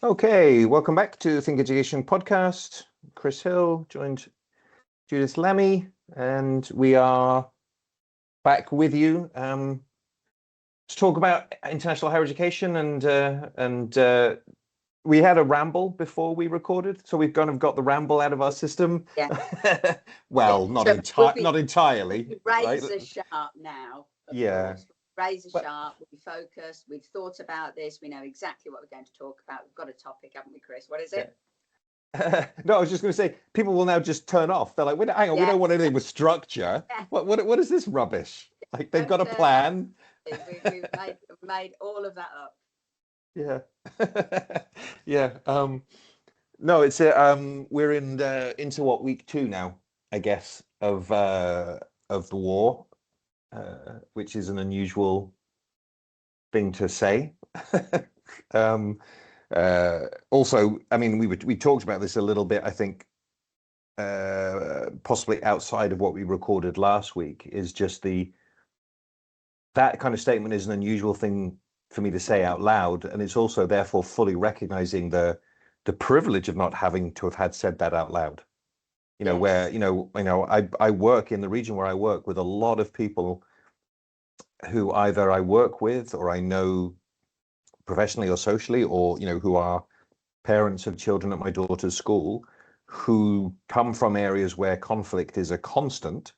Okay, welcome back to the Think Education podcast. Chris Hill joined Judith Lemmy, and we are back with you to talk about international higher education. And we had a ramble before we recorded, so we've kind of got the ramble out of our system. Yeah. Well, Yeah. not So not entirely. Razor right? sharp now. Yeah. Course. Razor But- sharp. We've focused. We've thought about this. We know exactly what we're going to talk about. We've got a topic, haven't we, Chris? What is it? No, I was just going to say, people will now just turn off. They're like, hang on, we don't want anything with structure. Yeah. What is this rubbish? Like, they've got a plan. We've made all of that up. Yeah. Yeah. No, it's we're into what, week 2 now, I guess, of the war, which is an unusual thing to say. Also, I mean, we talked about this a little bit, I think, possibly outside of what we recorded last week, is just that kind of statement is an unusual thing for me to say out loud, and it's also therefore fully recognizing the privilege of not having to have had said that out loud. Yes. Where I work in the region where I work with a lot of people who either I work with or I know professionally or socially, or who are parents of children at my daughter's school, who come from areas where conflict is a constant.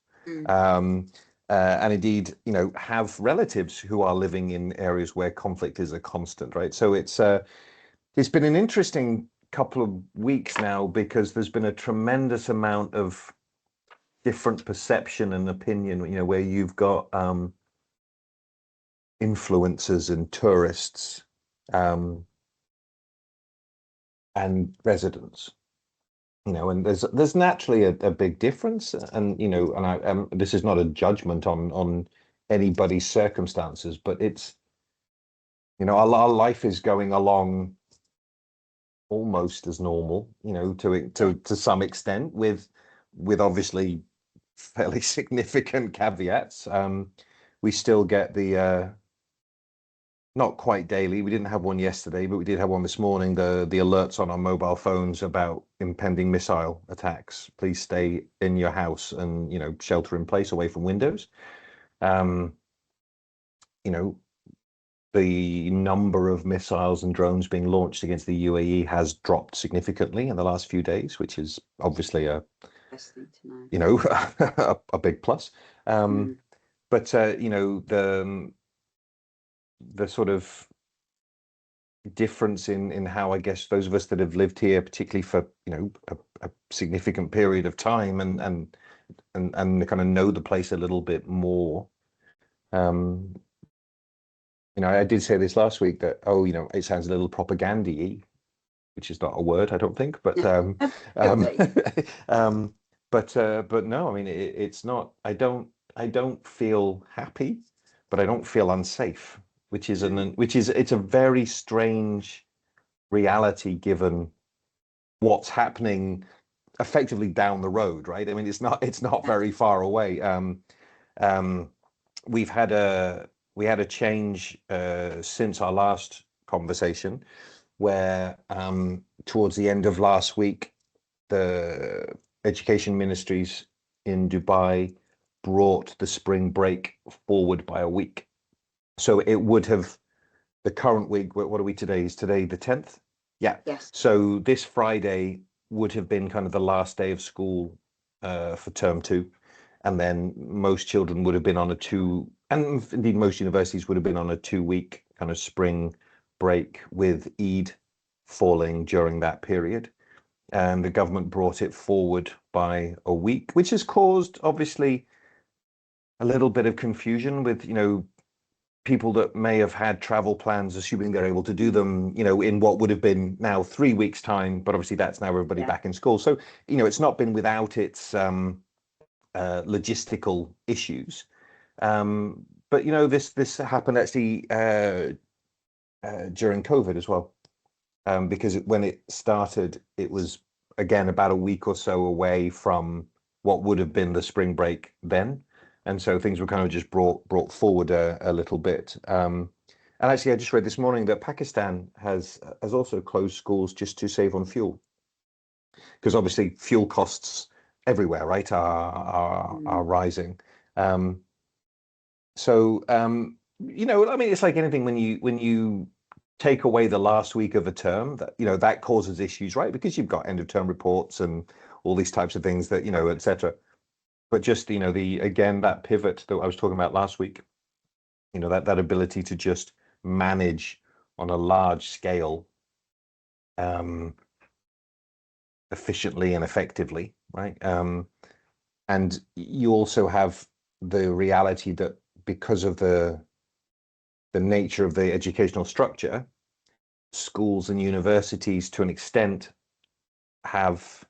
And indeed, have relatives who are living in areas where conflict is a constant, right? So it's been an interesting couple of weeks now, because there's been a tremendous amount of different perception and opinion, where you've got influencers and tourists and residents. And there's naturally a big difference, and and this is not a judgment on anybody's circumstances, but it's our life is going along almost as normal, to some extent, with obviously fairly significant caveats. We still get the not quite daily. We didn't have one yesterday, but we did have one this morning. The alerts on our mobile phones about impending missile attacks. Please stay in your house and shelter in place, away from windows. The number of missiles and drones being launched against the UAE has dropped significantly in the last few days, which is obviously a big plus. But the sort of difference in how, I guess, those of us that have lived here, particularly for a significant period of time, and kind of know the place a little bit more. I did say this last week that it sounds a little propaganda-y, which is not a word, I don't think, but but no, I mean, it's not. I don't feel happy, but I don't feel unsafe, which is it's a very strange reality, given what's happening effectively down the road, right? I mean, it's not very far away. We had a change since our last conversation, where towards the end of last week, the education ministries in Dubai brought the spring break forward by a week. So it would have, the current week, what are we today? Is today the 10th? Yeah. Yes. So this Friday would have been kind of the last day of school for term 2. And then most children would have been on and indeed most universities would have been on a 2-week kind of spring break, with Eid falling during that period. And the government brought it forward by a week, which has caused, obviously, a little bit of confusion with, people that may have had travel plans, assuming they're able to do them, in what would have been now 3 weeks' time. But obviously that's now everybody back in school. So, it's not been without its logistical issues. But this happened actually during COVID as well, because when it started, it was again about a week or so away from what would have been the spring break then, and so things were kind of just brought forward a little bit. And actually, I just read this morning that Pakistan has also closed schools just to save on fuel, because obviously fuel costs everywhere, right, are rising. Um, so I mean, it's like anything when you take away the last week of a term, that that causes issues, right? Because you've got end of term reports and all these types of things that etc. But just the again, that pivot that I was talking about last week, that ability to just manage on a large scale, efficiently and effectively, right? And you also have the reality that because of the nature of the educational structure, schools and universities to an extent have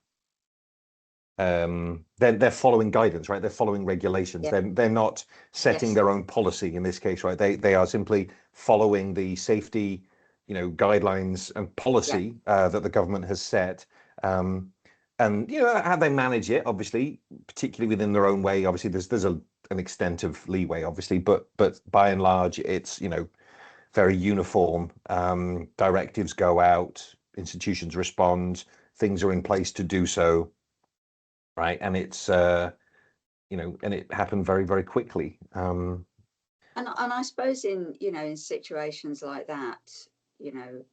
they're following guidance, right? They're following regulations. Yeah. They're not setting Yes. their own policy in this case, right? They are simply following the safety, guidelines and Yeah. policy that the government has set. And how they manage it, obviously, particularly within their own way. Obviously, there's an extent of leeway, obviously, but by and large, it's very uniform. Directives go out, institutions respond, things are in place to do so, right? And it's and it happened very, very quickly. And I suppose in situations like that, you know,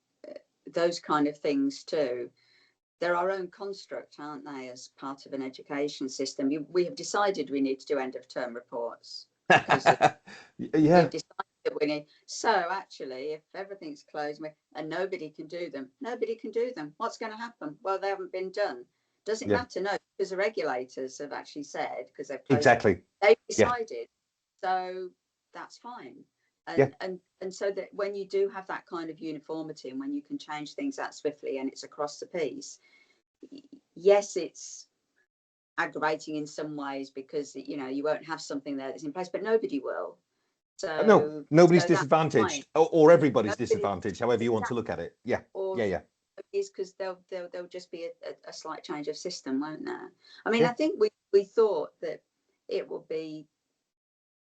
those kind of things too, they're our own construct, aren't they? As part of an education system, we have decided we need to do end of term reports because Yeah, we've decided that we need. So actually, if everything's closed and nobody can do them, What's going to happen? Well, they haven't been done. Does it yeah, matter? No, because the regulators have actually said, because they've closed them, exactly. they've Yeah, decided. So that's fine. yeah, And so that when you do have that kind of uniformity and when you can change things that swiftly and it's across the piece, yes, it's aggravating in some ways because you won't have something there that's in place, but nobody will. no, So nobody's that's fine. disadvantaged, or everybody's Nobody, disadvantaged, however you want to look at it. Yeah, or yeah, yeah, is because there'll just be a slight change of system, won't there? I mean, yeah, I think we thought that it would be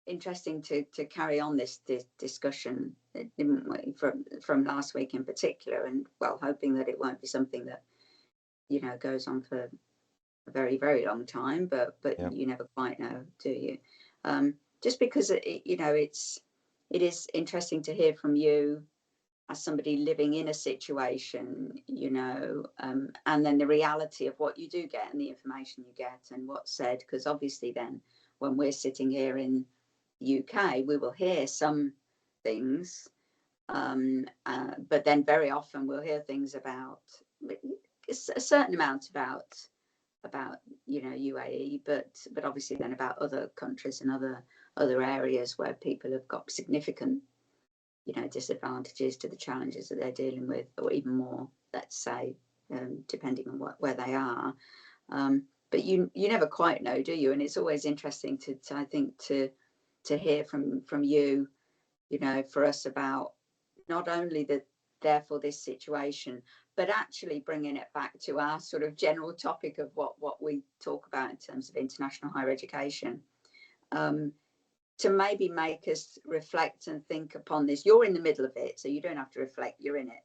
interesting to carry on this discussion, didn't we, from last week in particular, and well, hoping that it won't be something that goes on for a very, very long time, but yeah, you never quite know, do you? Just because it is interesting to hear from you as somebody living in a situation, and then the reality of what you do get and the information you get and what's said, because obviously then when we're sitting here in the UK, we will hear some things, but then very often we'll hear things about a certain amount about UAE, but obviously then about other countries and other areas where people have got significant disadvantages to the challenges that they're dealing with, or even more, let's say, depending on where they are. But you never quite know, do you? And it's always interesting to I think to hear from you, for us about not only therefore this situation, but actually bringing it back to our sort of general topic of what we talk about in terms of international higher education, to maybe make us reflect and think upon this. You're in the middle of it, so you don't have to reflect, you're in it.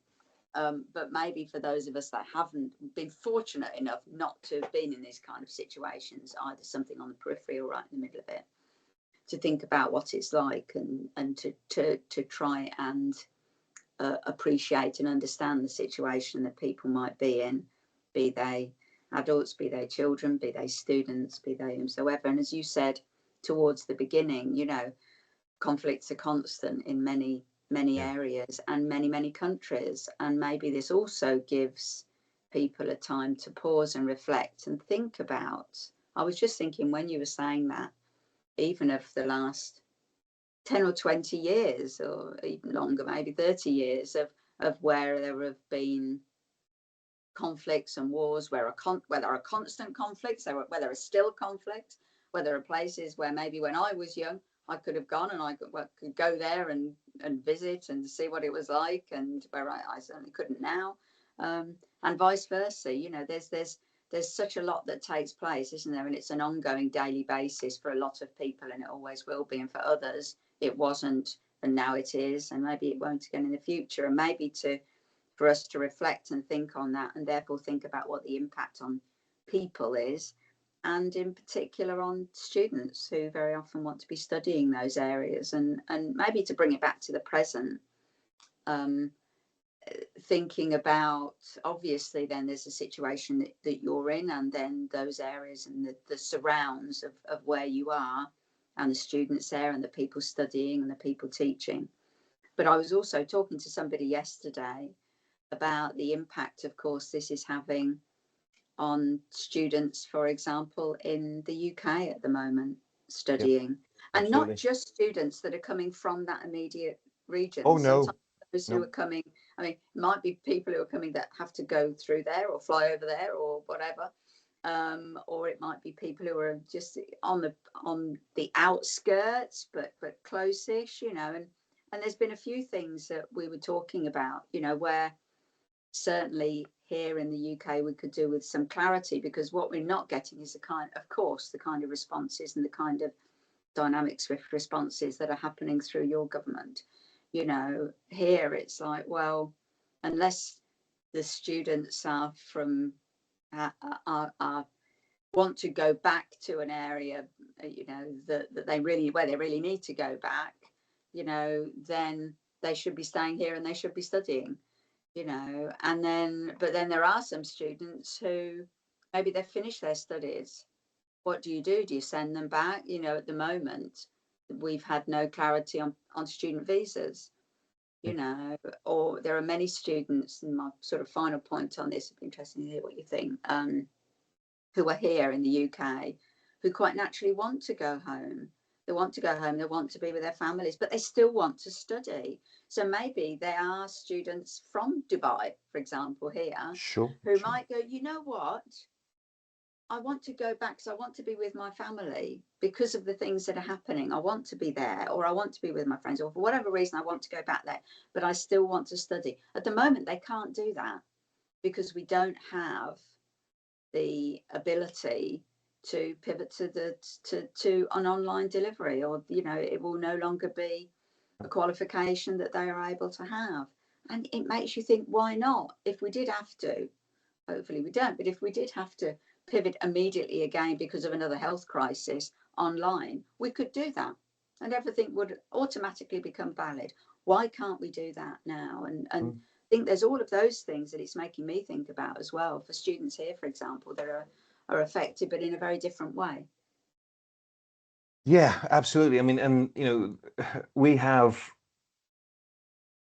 But maybe for those of us that haven't been fortunate enough not to have been in these kind of situations, either something on the periphery or right in the middle of it, to think about what it's like and to try and appreciate and understand the situation that people might be in, be they adults, be they children, be they students, be they whomsoever. And as you said towards the beginning, conflicts are constant in many yeah, areas and many countries, and maybe this also gives people a time to pause and reflect and think about. I was just thinking when you were saying that, even of the last 10 or 20 years, or even longer, maybe 30 years of where there have been conflicts and wars, where there are constant conflicts, where there are still conflicts, where there are places where maybe when I was young, I could have gone and I could go there and visit and see what it was like, and where I certainly couldn't now, and vice versa. There's such a lot that takes place, isn't there? And it's an ongoing daily basis for a lot of people, and it always will be. And for others, it wasn't now it is, and maybe it won't again in the future, and maybe for us to reflect and think on that, and therefore think about what the impact on people is, and in particular on students who very often want to be studying those areas, and maybe to bring it back to the present. Thinking about, obviously then there's a situation that you're in, and then those areas and the surrounds of where you are, and the students there, and the people studying, and the people teaching. But I was also talking to somebody yesterday about the impact, of course, this is having on students, for example, in the UK at the moment, Yep, studying. And not absolutely. just students that are coming from that immediate region. Oh Sometimes no, those who no, are coming, I mean, it might be people who are coming that have to go through there or fly over there or whatever. Or it might be people who are just on the outskirts, but close-ish, you know. And there's been a few things that we were talking about, you know, where certainly here in the UK we could do with some clarity, because what we're not getting is the kind of responses and the kind of dynamic swift responses that are happening through your government. You know, here it's like, well, unless the students are from are want to go back to an area, you know, that they really, where they really need to go back, you know, then they should be staying here and they should be studying, you know. And then, but then there are some students who maybe they've finished their studies. What do? Do you send them back? You know, at the moment, we've had no clarity on student visas, you know, or there are many students, and my sort of final point on this, it'd be interesting to hear what you think, who are here in the UK, who quite naturally want to go home. They want to go home, they want to be with their families, but they still want to study. So maybe there are students from Dubai, for example, here, sure, who sure. might go, you know what? I want to go back because I want to be with my family because of the things that are happening. I want to be there, or I want to be with my friends, or for whatever reason, I want to go back there, but I still want to study. At the moment, they can't do that because we don't have the ability to pivot to an online delivery, or, you know, it will no longer be a qualification that they are able to have. And it makes you think, why not? If we did have to, hopefully we don't, but if we did have to pivot immediately again because of another health crisis online, we could do that and everything would automatically become valid. Why can't we do that now? And Mm. I think there's all of those things that it's making me think about as well for students here, for example, that are affected, but in a very different way. Yeah, absolutely. I mean, and you know, we have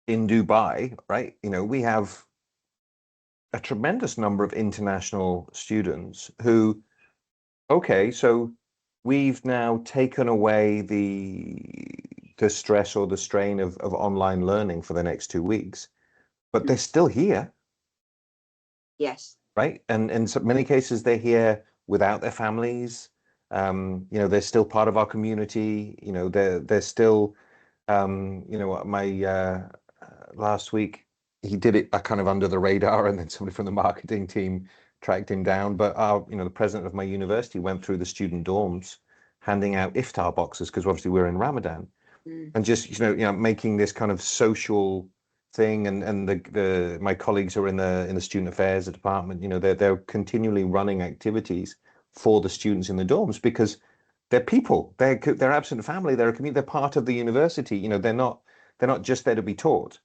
in Dubai, right? You know, we have a tremendous number of international students who, okay, so we've now taken away the stress or the strain of online learning for the next 2 weeks, but they're still here, Yes. right? And in so many cases, they're here without their families. You know, they're still part of our community. You know, they're still, you know, my last week he did it kind of under the radar, and then somebody from the marketing team tracked him down. But our, you know, the president of my university went through the student dorms, handing out iftar boxes because obviously we're in Ramadan, Mm. and just you know making this kind of social thing. And the my colleagues are in the student affairs department. You know, they're continually running activities for the students in the dorms because they're people, they're absent family, they're a community, they're part of the university. You know, they're not just there to be taught.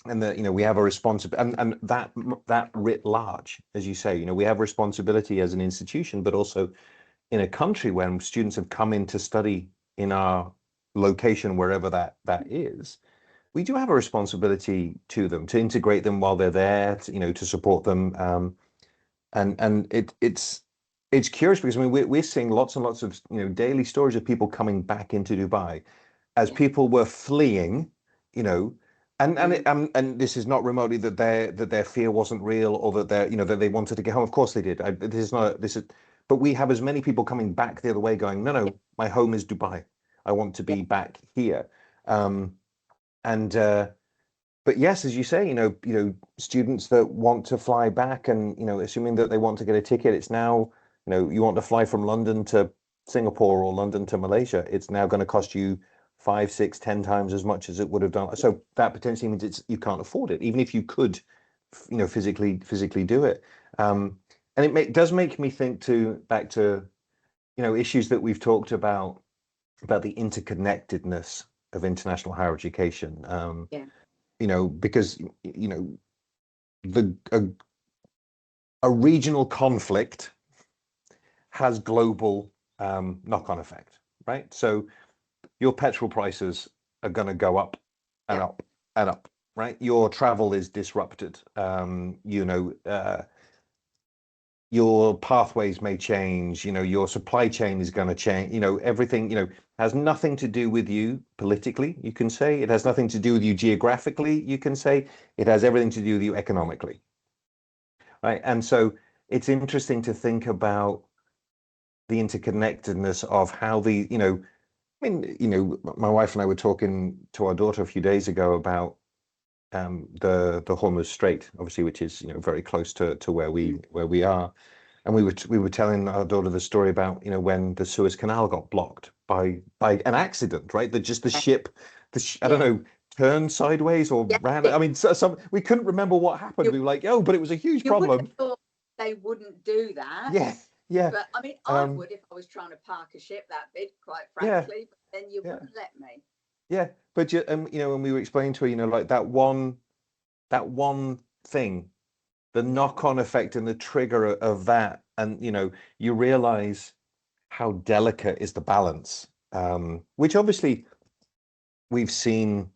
And that, you know, we have a responsibility, and that writ large, as you say, you know, we have responsibility as an institution, but also in a country when students have come in to study in our location, wherever that is. We do have a responsibility to them, to integrate them while they're there, to, you know, to support them. And it's curious because I mean we're seeing lots and lots of, you know, daily stories of people coming back into Dubai as Yeah. people were fleeing, you know. Mm. And this is not remotely that their fear wasn't real, or that they're, you know, that they wanted to get home. Of course they did. This is not this is, but we have as many people coming back the other way, going, no, Yeah. no, my home is Dubai. I want to Yeah. be back here. And but yes, as you say, you know, students that want to fly back, and you know, assuming that they want to get a ticket, it's now, you know, you want to fly from London to Singapore or London to Malaysia, it's now going to cost you 5, 6, 10 times as much as it would have done. So that potentially means you can't afford it, even if you could, physically do it. And it does make me think back to, issues that we've talked about the interconnectedness of international higher education. Yeah. Because a regional conflict has global knock-on effect, right? So your petrol prices are going to go up and up and up, right? Your travel is disrupted. Your pathways may change. Your supply chain is going to change. Everything, has nothing to do with you politically, you can say. It has nothing to do with you geographically, you can say. It has everything to do with you economically, right? And so it's interesting to think about the interconnectedness of how my wife and I were talking to our daughter a few days ago about the Hormuz Strait, obviously, which is very close to where we are, and we were telling our daughter the story about when the Suez Canal got blocked by an accident, right? That just the ship, I don't know, turned sideways or ran. I mean, we couldn't remember what happened. We were like, oh, but it was a huge problem. Would have thought they wouldn't do that. Yeah. But I mean, I would if I was trying to park a ship that big, quite frankly. But then you wouldn't let me. Yeah, but when we were explaining to her, like that one thing, the knock-on effect and the trigger of that, and you realize how delicate is the balance, which obviously we've seen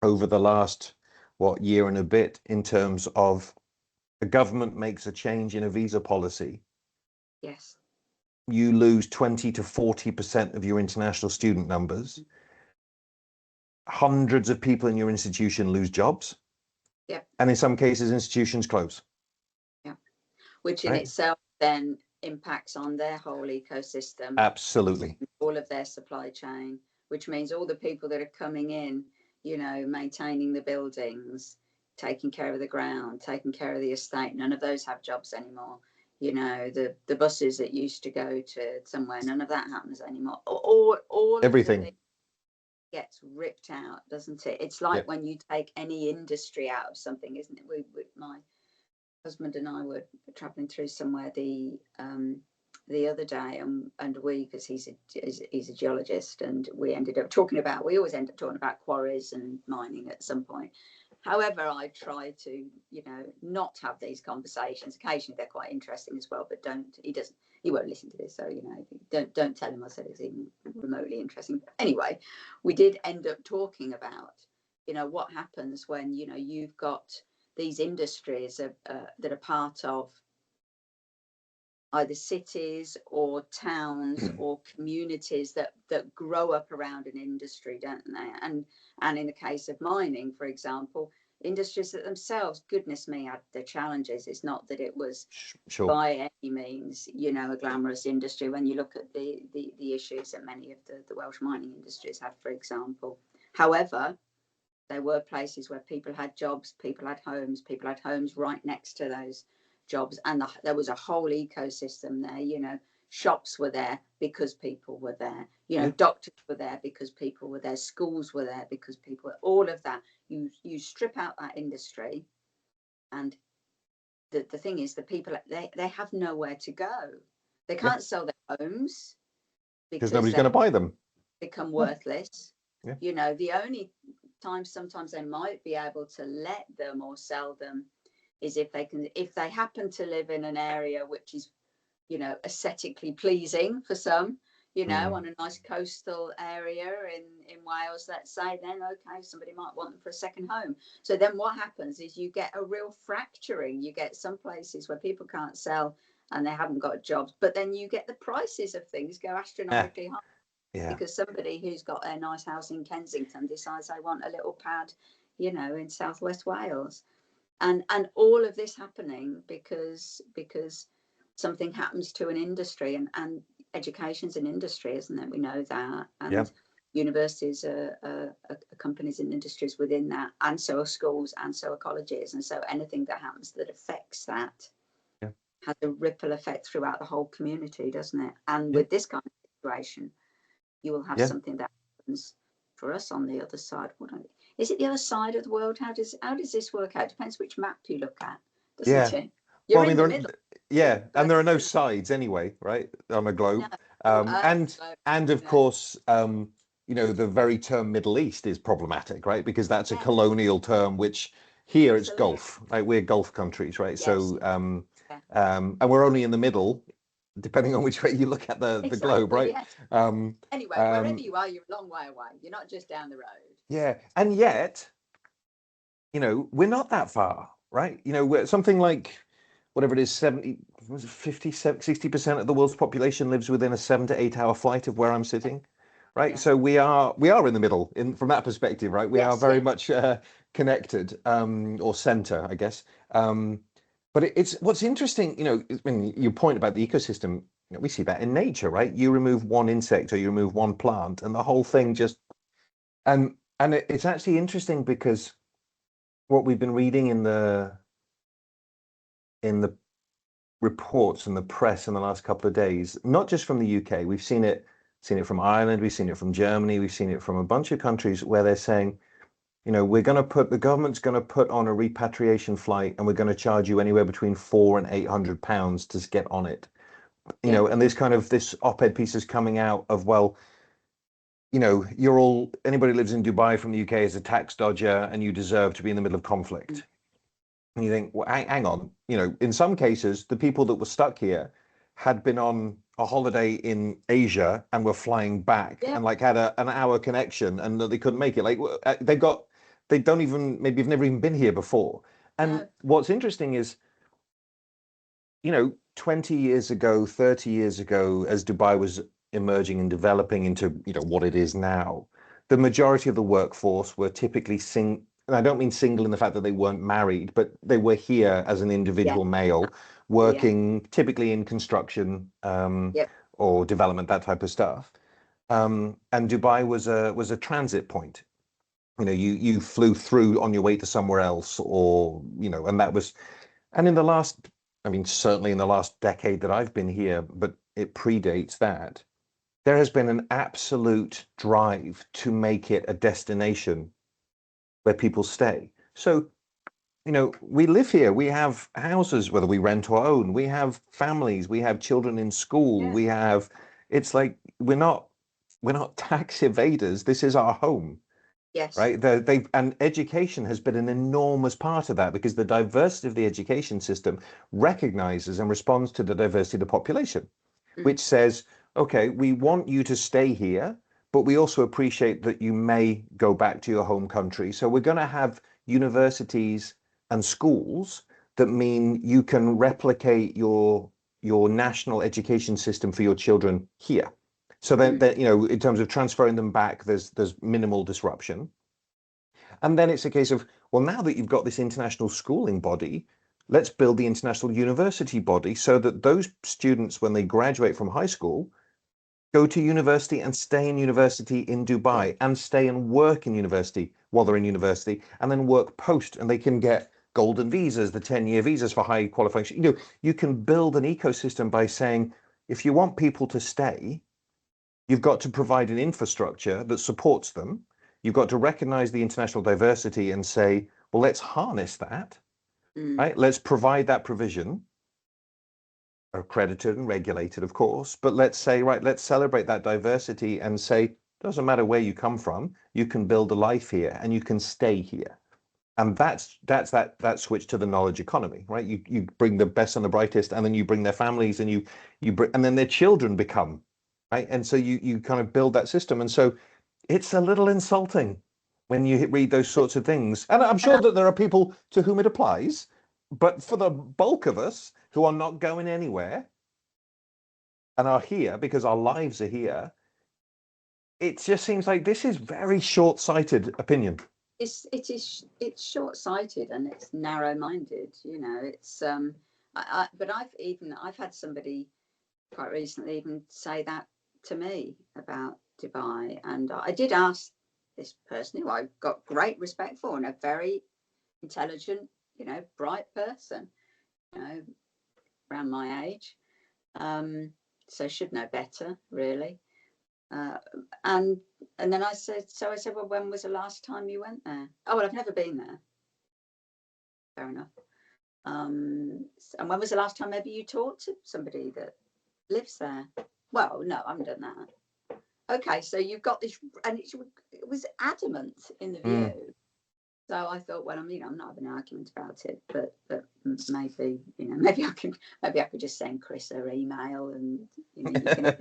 over the last year and a bit, in terms of the government makes a change in a visa policy. Yes. You lose 20 to 40% of your international student numbers. Hundreds of people in your institution lose jobs. Yeah. And in some cases, institutions close. Yeah. Which in itself then impacts on their whole ecosystem. Absolutely. All of their supply chain, which means all the people that are coming in, maintaining the buildings, taking care of the ground, taking care of the estate, none of those have jobs anymore. The buses that used to go to somewhere, none of that happens anymore. All everything gets ripped out, doesn't it? It's like when you take any industry out of something, isn't it? My husband and I were traveling through somewhere the other day, and we, because he's a geologist, and we always end up talking about quarries and mining at some point. However, I try to not have these conversations. Occasionally they're quite interesting as well, but he won't listen to this, so don't tell him I said it's even remotely interesting. But anyway, we did end up talking about what happens when you've got these industries that are part of either cities or towns or communities that grow up around an industry, don't they? And in the case of mining, for example, industries that themselves, goodness me, had their challenges. It's not that it was by any means, a glamorous industry when you look at the issues that many of the Welsh mining industries had, for example. However, there were places where people had jobs, people had homes right next to those jobs, and there was a whole ecosystem there. Shops were there because people were there. Doctors were there because people were there. Schools were there because people were. All of that. You strip out that industry, and the thing is, the people they have nowhere to go. They can't sell their homes because nobody's going to buy them. Become worthless. The only time sometimes they might be able to let them or sell them is if they happen to live in an area which is aesthetically pleasing for some, on a nice coastal area in Wales, let's say, then okay, somebody might want them for a second home. So then what happens is you get a real fracturing. You get some places where people can't sell and they haven't got jobs, but then you get the prices of things go astronomically high. Yeah. Because somebody who's got a nice house in Kensington decides I want a little pad, in southwest Wales, and all of this happening because something happens to an industry, and education's an industry, isn't it? We know that, and universities are companies and industries within that, and so are schools, and so are colleges, and so anything that happens that affects that has a ripple effect throughout the whole community, doesn't it? And with this kind of situation, you will have something that happens for us on the other side. Is it the other side of the world? How does this work out? Depends which map you look at, doesn't it? Well, You're I mean, in the middle. yeah, and But there are no sides anyway, right, on a globe. no. And of course, the very term Middle East is problematic, right? Because that's a colonial term, which here it's Gulf, right? We're Gulf countries, right? Yes. So, and we're only in the middle, depending on which way you look at the globe, right? Yes. Um, anyway, wherever you are, you're a long way away. You're not just down the road. Yeah, and yet, we're not that far, right? We're something like whatever it is, 70, 50, 60% of the world's population lives within a 7 to 8 hour flight of where I'm sitting, right? So we are in the middle from that perspective, right? We are very much connected, or center, I guess. But it's what's interesting, I mean, your point about the ecosystem, we see that in nature, right? You remove one insect or you remove one plant, and the whole thing just and it's actually interesting because what we've been reading in the reports and the press in the last couple of days, not just from the UK, we've seen it from Ireland, we've seen it from Germany, we've seen it from a bunch of countries where they're saying, the government's going to put on a repatriation flight and we're going to charge you anywhere between £400 and £800 to get on it. And this op-ed piece is coming out of, well, anybody who lives in Dubai from the UK is a tax dodger and you deserve to be in the middle of conflict. And you think, well, hang on, in some cases, the people that were stuck here had been on a holiday in Asia and were flying back and had an hour connection and they couldn't make it. They don't even, maybe have never even been here before. And what's interesting is, 20 years ago, 30 years ago, as Dubai was emerging and developing into, what it is now, the majority of the workforce were typically and I don't mean single in the fact that they weren't married, but they were here as an individual male, working typically in construction, or development, that type of stuff. And Dubai was a transit point. You flew through on your way to somewhere else, or and that was, and in the last, I mean, certainly in the last decade that I've been here, but it predates that, there has been an absolute drive to make it a destination where people stay. So, we live here, we have houses, whether we rent or own, we have families, we have children in school, it's like, we're not tax evaders. This is our home. Yes. Right. And education has been an enormous part of that, because the diversity of the education system recognizes and responds to the diversity of the population, which says, okay, we want you to stay here, but we also appreciate that you may go back to your home country. So we're going to have universities and schools that mean you can replicate your national education system for your children here. So then, in terms of transferring them back, there's minimal disruption. And then it's a case of, well, now that you've got this international schooling body, let's build the international university body so that those students, when they graduate from high school, go to university and stay in university in Dubai and stay and work in university while they're in university, and then work post, and they can get golden visas, the 10-year visas for high qualification. You can build an ecosystem by saying, if you want people to stay, you've got to provide an infrastructure that supports them. You've got to recognize the international diversity and say, well, let's harness that, right? Let's provide that provision, accredited and regulated, of course, but let's say, right, let's celebrate that diversity and say, doesn't matter where you come from, you can build a life here and you can stay here. And that's that switch to the knowledge economy, right? You bring the best and the brightest, and then you bring their families, and you bring, and then their children become, right? And so you kind of build that system. And so it's a little insulting when you read those sorts of things. And I'm sure that there are people to whom it applies, but for the bulk of us who are not going anywhere and are here because our lives are here, it just seems like this is very short-sighted opinion. It's short-sighted and it's narrow-minded. It's but I've had somebody quite recently even say that to me about Dubai, and I did ask this person, who I've got great respect for, and a very intelligent, bright person, around my age, so should know better, really. And then I said, well, when was the last time you went there? Oh, well, I've never been there. Fair enough. And when was the last time maybe you talked to somebody that lives there? Well, no, I haven't done that. Okay, so you've got this, and it was adamant in the view. So I thought, well, I'm not having an argument about it, but maybe, maybe I could just send Chris her email, and you can.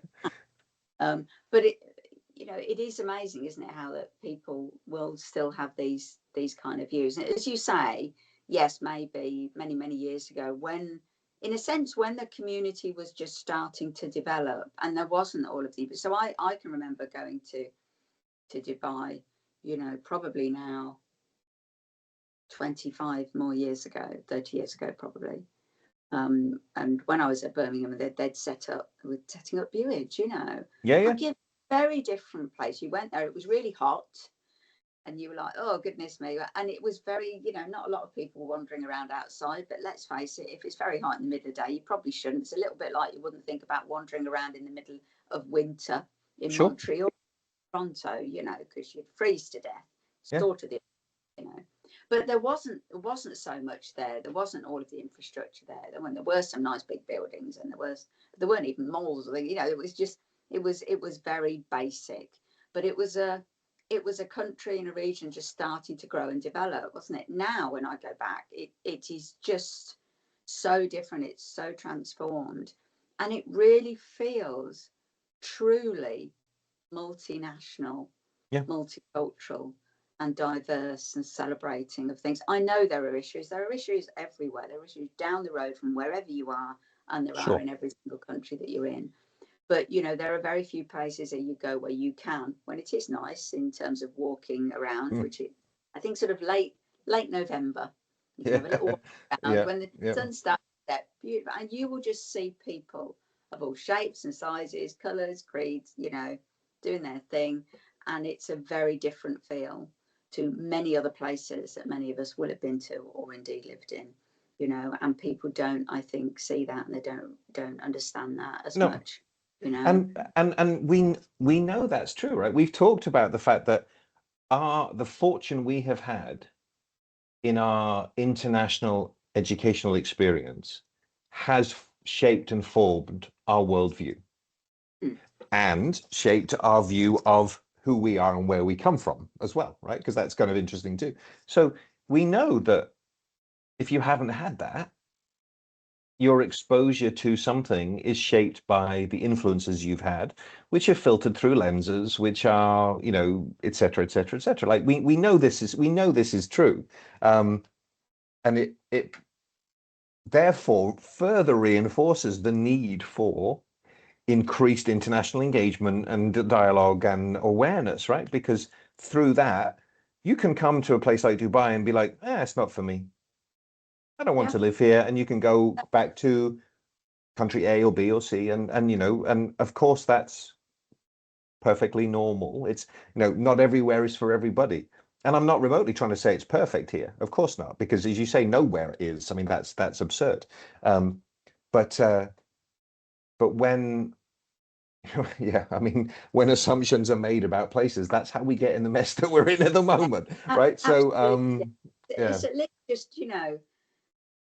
But it is amazing, isn't it, how that people will still have these kind of views. And as you say, yes, maybe many years ago, when, in a sense, when the community was just starting to develop, and there wasn't all of these. So I can remember going to Dubai, probably now 25 more years ago, 30 years ago, probably. And when I was at Birmingham, they'd setting up viewage, Yeah. Again, very different place. You went there, it was really hot, and you were like, oh, goodness me. And it was very, not a lot of people wandering around outside, but let's face it, if it's very hot in the middle of the day, you probably shouldn't. It's a little bit like you wouldn't think about wandering around in the middle of winter in Montreal, Toronto, because you'd freeze to death, sort of the, But there wasn't so much there. There wasn't all of the infrastructure there. There were some nice big buildings, and there weren't even malls. It was very basic. But it was a country and a region just starting to grow and develop, wasn't it? Now, when I go back, it is just so different. It's so transformed, and it really feels truly multinational, multicultural, and diverse, and celebrating of things. I know there are issues. There are issues everywhere. There are issues down the road from wherever you are, and there are in every single country that you're in. But, there are very few places that you go where you can, when it is nice in terms of walking around, which I think sort of late November, you can have a little walk around when the sun starts to set, beautiful, and you will just see people of all shapes and sizes, colours, creeds, doing their thing. And it's a very different feel to many other places that many of us will have been to or indeed lived in, and people don't, I think, see that, and they don't understand that as much, And we know that's true, right? We've talked about the fact that the fortune we have had in our international educational experience has shaped and formed our worldview and shaped our view of who we are and where we come from as well, right? Because that's kind of interesting too. So we know that if you haven't had that, your exposure to something is shaped by the influences you've had, which are filtered through lenses, which are, et cetera, et cetera, et cetera. Like we know this is true. And it therefore further reinforces the need for increased international engagement and dialogue and awareness, right? Because through that, you can come to a place like Dubai and be like, it's not for me. I don't want to live here. And you can go back to country A or B or C, and of course that's perfectly normal. It's not everywhere is for everybody. And I'm not remotely trying to say it's perfect here. Of course not, because as you say, nowhere is. I mean, that's absurd. But when I mean, when assumptions are made about places, that's how we get in the mess that we're in at the moment, right? So it's at least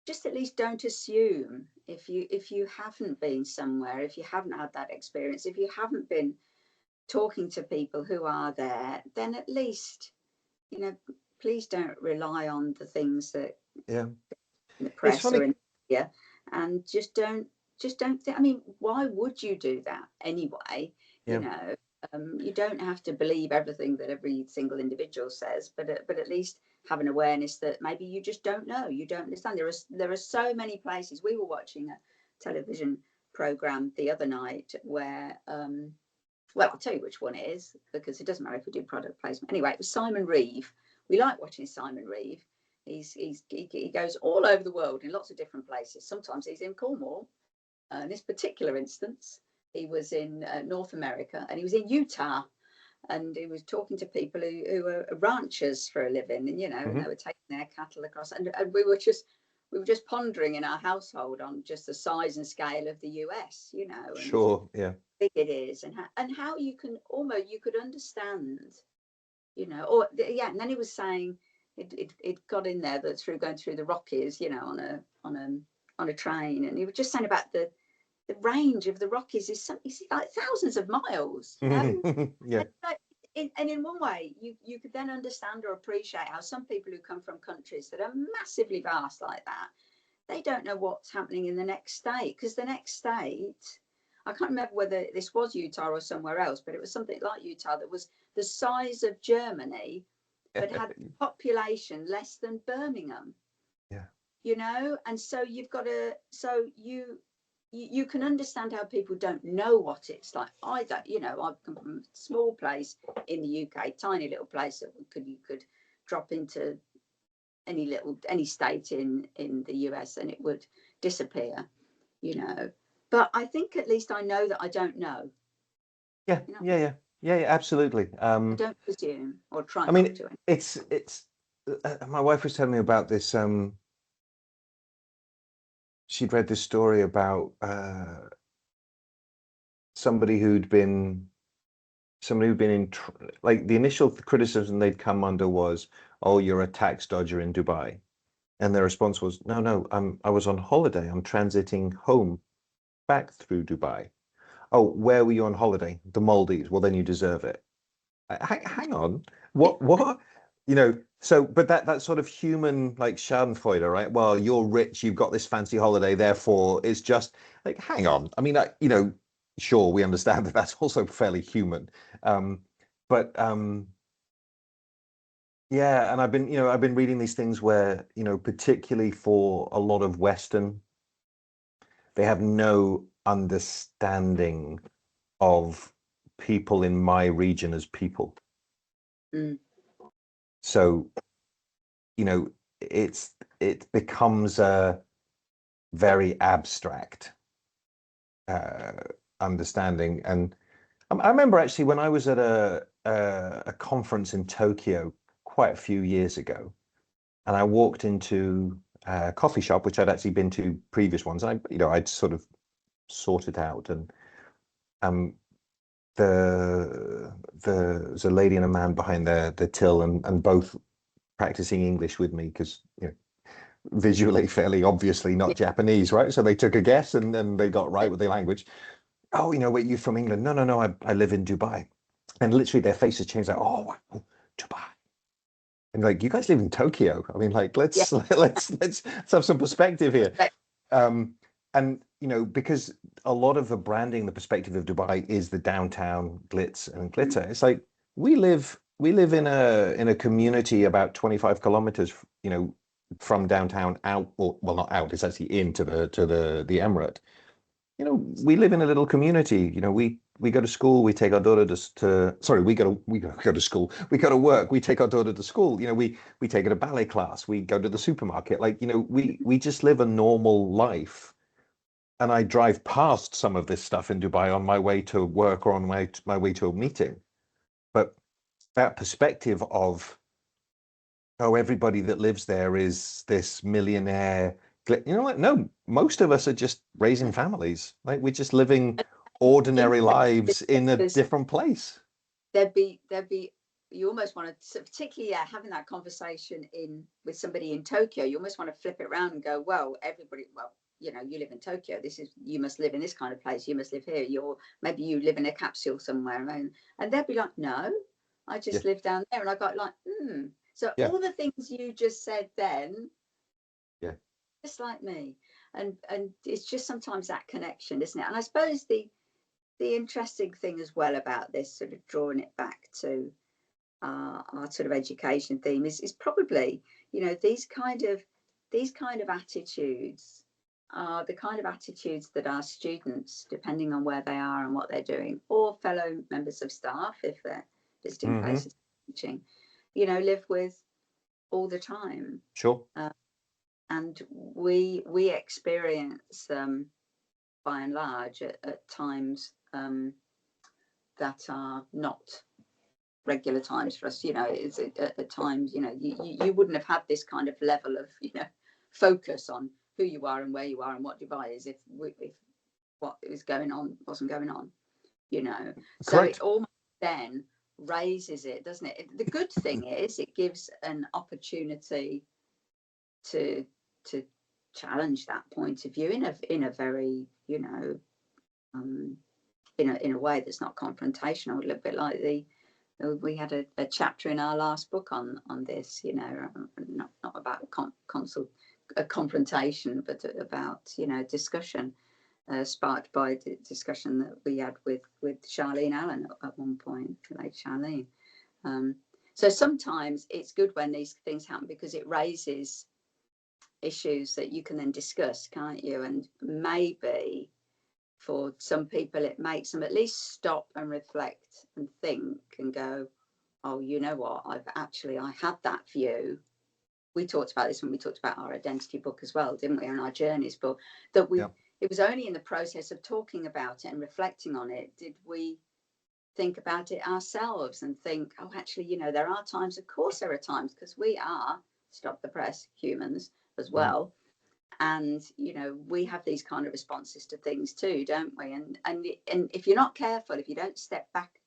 just at least don't assume, if you haven't been somewhere, if you haven't had that experience, if you haven't been talking to people who are there, then at least, please don't rely on the things that in the press or in media, and just don't think. I mean, why would you do that anyway? You don't have to believe everything that every single individual says, but at least have an awareness that maybe you just don't know, you don't understand. There are so many places. We were watching a television program the other night where well, I'll tell you which one it is, because it doesn't matter if we do product placement. Anyway, it was Simon Reeve. We like watching Simon Reeve. He goes all over the world in lots of different places. Sometimes he's in Cornwall. In this particular instance, he was in North America, and he was in Utah, and he was talking to people who were ranchers for a living, and and they were taking their cattle across, and we were we were just pondering in our household on just the size and scale of the US, you know, and Sure. Yeah. how big it is, and how you can almost, you could understand, you know, or yeah. And then he was saying it got in there that through going through the Rockies, you know, on a train, and he was just saying about the range of the Rockies is something like thousands of miles, you know. Yeah. And in one way, you could then understand or appreciate how some people who come from countries that are massively vast like that, they don't know what's happening in the next state, because the next state, I can't remember whether this was Utah or somewhere else, but it was something like Utah that was the size of Germany, but had a population less than Birmingham. Yeah. You know, and so you've got to, so you can understand how people don't know what it's like. I don't, you know, I've come from a small place in the UK, tiny little place that you could drop into any state in the US and it would disappear, you know. But I think at least I know that I don't know. Yeah. You know, Yeah. Absolutely. I don't presume or try I not mean, to. it's my wife was telling me about this. She'd read this story about somebody who'd been in like the initial criticism they'd come under was, oh, you're a tax dodger in Dubai. And their response was, no, I was on holiday. I'm transiting home back through Dubai. Oh, where were you on holiday? The Maldives. Well, then you deserve it. Hang on. What? You know, so, but that sort of human, like, Schadenfreude, right? Well, you're rich, you've got this fancy holiday, therefore it's just like, hang on. I mean, you know, sure, we understand that that's also fairly human. But yeah, and I've been reading these things where, you know, particularly for a lot of Western, they have no understanding of people in my region as people. Mm. So, you know, it becomes a very abstract understanding. And I remember actually when I was at a conference in Tokyo quite a few years ago, and I walked into a coffee shop, which I'd actually been to previous ones, and I'd sort of sorted out, and um, there's a lady and a man behind the till, and both practicing English with me because visually fairly obviously not Japanese, right? So they took a guess and then they got right with the language. Oh, wait, you from England? No, I live in Dubai. And literally their faces changed like, oh, wow, Dubai. And like, you guys live in Tokyo. I mean, like, Yeah. let's have some perspective here. Um, and because a lot of the branding, the perspective of Dubai is the downtown glitz and glitter. It's like we live in a community about 25 kilometers, from downtown out, or well, not out, it's actually into the emirate. We live in a little community. We go to school, we take our daughter sorry, we go to school, we go to work, we take our daughter to school. We take her to ballet class, we go to the supermarket. Like, we just live a normal life. And I drive past some of this stuff in Dubai on my way to work or on my way to a meeting. But that perspective of, oh, everybody that lives there is this millionaire. You know what? No, most of us are just raising families. Like, we're just living ordinary lives in a different place. There'd be you almost want to, particularly having that conversation with somebody in Tokyo, you almost want to flip it around and go, well, everybody, well, you live in Tokyo, you must live in this kind of place, you must live here, maybe you live in a capsule somewhere, and they'd be like, no, I just live down there. And I got like, so all the things you just said then, just like me. And it's just sometimes that connection, isn't it? And I suppose the interesting thing as well about this, sort of drawing it back to our sort of education theme, is probably, these kind of attitudes are the kind of attitudes that our students, depending on where they are and what they're doing, or fellow members of staff, if they're visiting places teaching, live with all the time. Sure. And we experience them by and large at times that are not regular times for us. It's at times, you wouldn't have had this kind of level of, focus on who you are and where you are and what Dubai is if what is going on wasn't going on, you know. So Correct. it almost then raises it, doesn't it? The good thing is it gives an opportunity to challenge that point of view in a very, you know, in a way that's not confrontational, a little bit like we had a chapter in our last book on this, you know, not about a confrontation, but about, you know, discussion, sparked by the discussion that we had with Charlene Allen at one point, late Charlene. So sometimes it's good when these things happen because it raises issues that you can then discuss, can't you? And maybe for some people it makes them at least stop and reflect and think and go, oh, you know what, I had that view. We talked about this when we talked about our identity book as well, didn't we, on our journeys, but that it was only in the process of talking about it and reflecting on it did we think about it ourselves and think, oh, actually, you know, there are times, of course there are times, because we are, stop the press, humans as well. And, you know, we have these kind of responses to things too, don't we? And if you're not careful, if you don't step back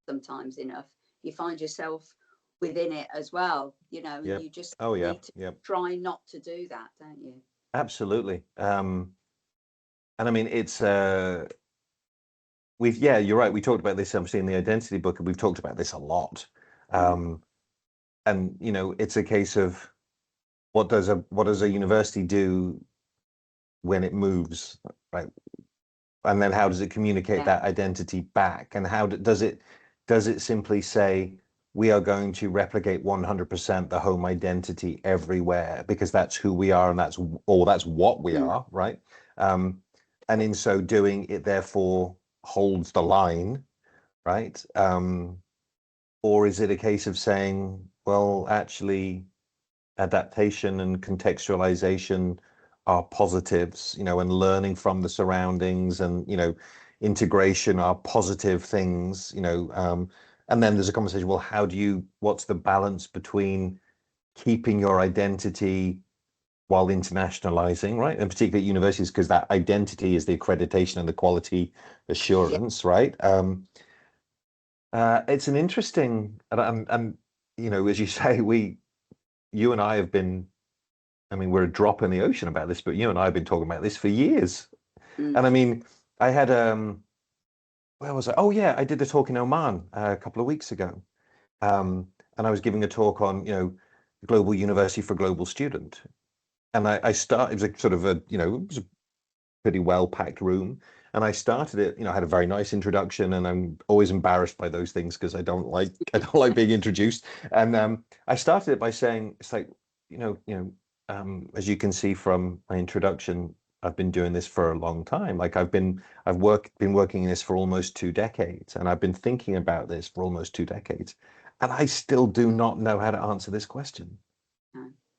sometimes enough, you find yourself within it as well, you know. You just need to try not to do that, don't you? Absolutely. And I mean, it's you're right. We talked about this obviously in the identity book, and we've talked about this a lot. And you know, it's a case of what does a university do when it moves, right? And then how does it communicate that identity back? And how does it simply say we are going to replicate 100% the home identity everywhere because that's who we are and that's what we are, right? And in so doing, it therefore holds the line, right? Or is it a case of saying, well, actually, adaptation and contextualization are positives, you know, and learning from the surroundings and, you know, integration are positive things, you know, and then there's a conversation, well, what's the balance between keeping your identity while internationalizing, right? And particularly at universities, because that identity is the accreditation and the quality assurance, right? It's an interesting, and you know, as you say, you and I have been, I mean, we're a drop in the ocean about this, but you and I have been talking about this for years. And I mean, I had, where was I? Oh yeah, I did a talk in Oman a couple of weeks ago. And I was giving a talk on, you know, Global University for Global Student. And I started, it was a sort of a, you know, it was a pretty well-packed room. And I started it, you know, I had a very nice introduction, and I'm always embarrassed by those things because I don't like being introduced. And I started it by saying, it's like, as you can see from my introduction, I've been doing this for a long time. Like I've been working in this for almost 2 decades, and I've been thinking about this for almost 2 decades, and I still do not know how to answer this question.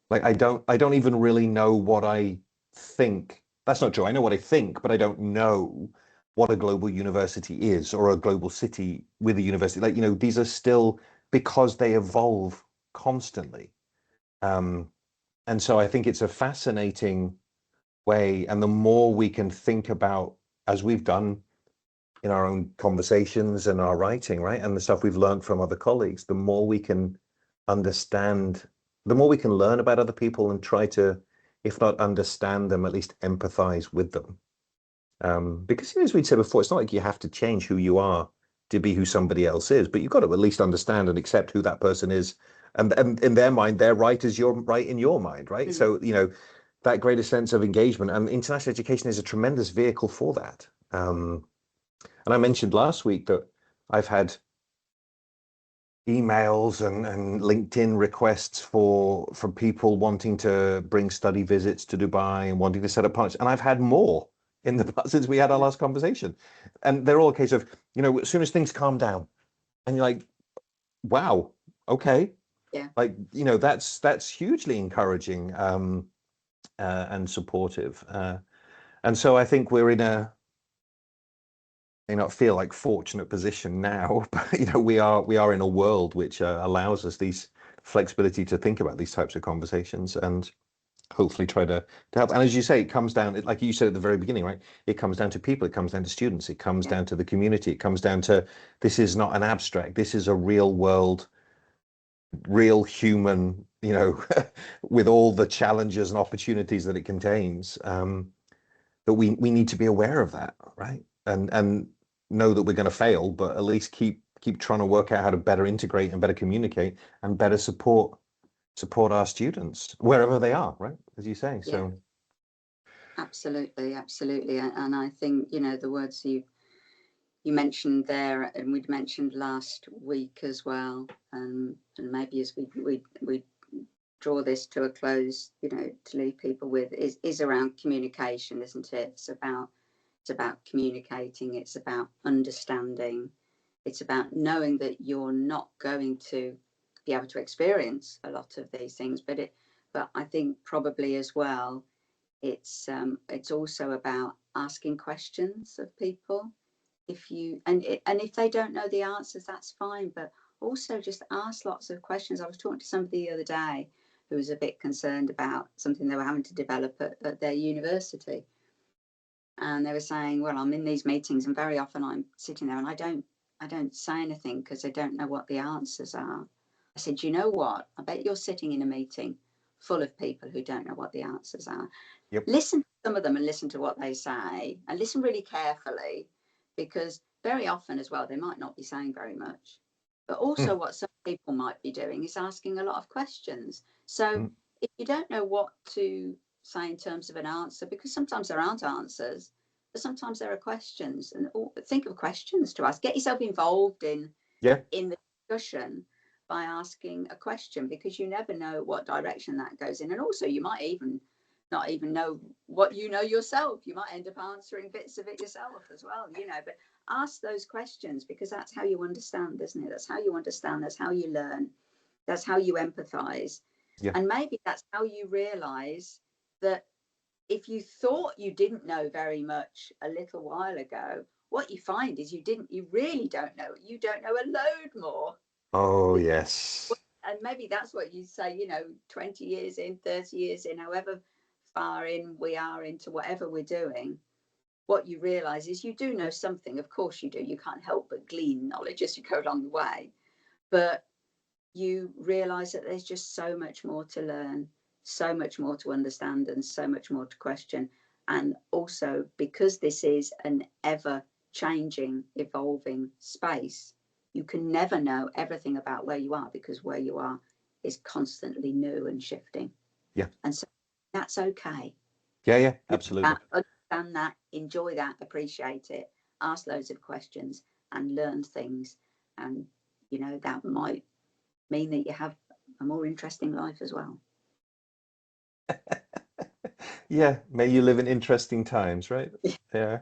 Like I don't even really know what I think. That's not true. I know what I think, but I don't know what a global university is or a global city with a university. Like, you know, these are still, because they evolve constantly. And so I think it's a fascinating way. And the more we can think about, as we've done in our own conversations and our writing, right, and the stuff we've learned from other colleagues, the more we can understand, the more we can learn about other people and try to, if not understand them, at least empathize with them. Because, you know, as we said before, it's not like you have to change who you are to be who somebody else is, but you've got to at least understand and accept who that person is. And in their mind, their right is your right in your mind, right? Mm-hmm. So, you know, that greater sense of engagement, and international education is a tremendous vehicle for that. And I mentioned last week that I've had emails and LinkedIn requests for people wanting to bring study visits to Dubai and wanting to set up partnerships. And I've had more in the past since we had our last conversation. And they're all a case of, you know, as soon as things calm down and you're like, wow, okay. Yeah. Like, you know, that's hugely encouraging and supportive. And so I think we're in a, may not feel like fortunate position now, but you know, we are in a world which allows us these flexibility to think about these types of conversations. And hopefully try to help. And as you say, it comes down, like you said at the very beginning, right? It comes down to people, it comes down to students, it comes down to the community, it comes down to, this is not an abstract, this is a real world, real human, with all the challenges and opportunities that it contains. That we need to be aware of that, right? And know that we're going to fail, but at least keep trying to work out how to better integrate and better communicate and better support our students wherever they are, right? As you say. So absolutely, absolutely. And I think, the words you mentioned there, and we'd mentioned last week as well, and maybe as we draw this to a close, to leave people with, is around communication, isn't it? It's about communicating, it's about understanding, it's about knowing that you're not going to be able to experience a lot of these things, but I think probably as well, it's also about asking questions of people. If you and if they don't know the answers, that's fine, but also just ask lots of questions. I was talking to somebody the other day who was a bit concerned about something they were having to develop at their university, and they were saying, well, I'm in these meetings and very often I'm sitting there and I don't say anything because I don't know what the answers are. I said, you know what, I bet you're sitting in a meeting full of people who don't know what the answers are. yep. Listen to some of them and listen to what they say, and listen really carefully, because very often as well, they might not be saying very much. But also what some people might be doing is asking a lot of questions. So if you don't know what to say in terms of an answer, because sometimes there aren't answers, but sometimes there are questions, and think of questions to ask. Get yourself involved in the discussion by asking a question, because you never know what direction that goes in. And also you might even not even know what you know yourself. You might end up answering bits of it yourself as well, but ask those questions, because that's how you understand, isn't it? That's how you understand, that's how you learn, that's how you empathize. And maybe that's how you realize that if you thought you didn't know very much a little while ago, what you find is you really don't know. You don't know a load more. Oh, yes. And maybe that's what you say, 20 years in, 30 years in, however far in we are into whatever we're doing, what you realize is you do know something. Of course you do. You can't help but glean knowledge as you go along the way. But you realize that there's just so much more to learn, so much more to understand, and so much more to question. And also, because this is an ever changing, evolving space, you can never know everything about where you are, because where you are is constantly new and shifting. Yeah. And so that's okay. Yeah, absolutely. Understand that, enjoy that, appreciate it, ask loads of questions and learn things. And, that might mean that you have a more interesting life as well. Yeah, may you live in interesting times, right? Yeah,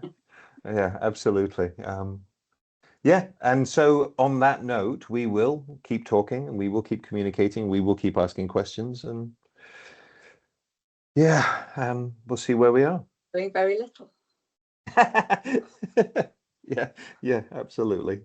absolutely. Yeah, and so on that note, we will keep talking and we will keep communicating, we will keep asking questions, and we'll see where we are. Doing very little. Yeah, absolutely.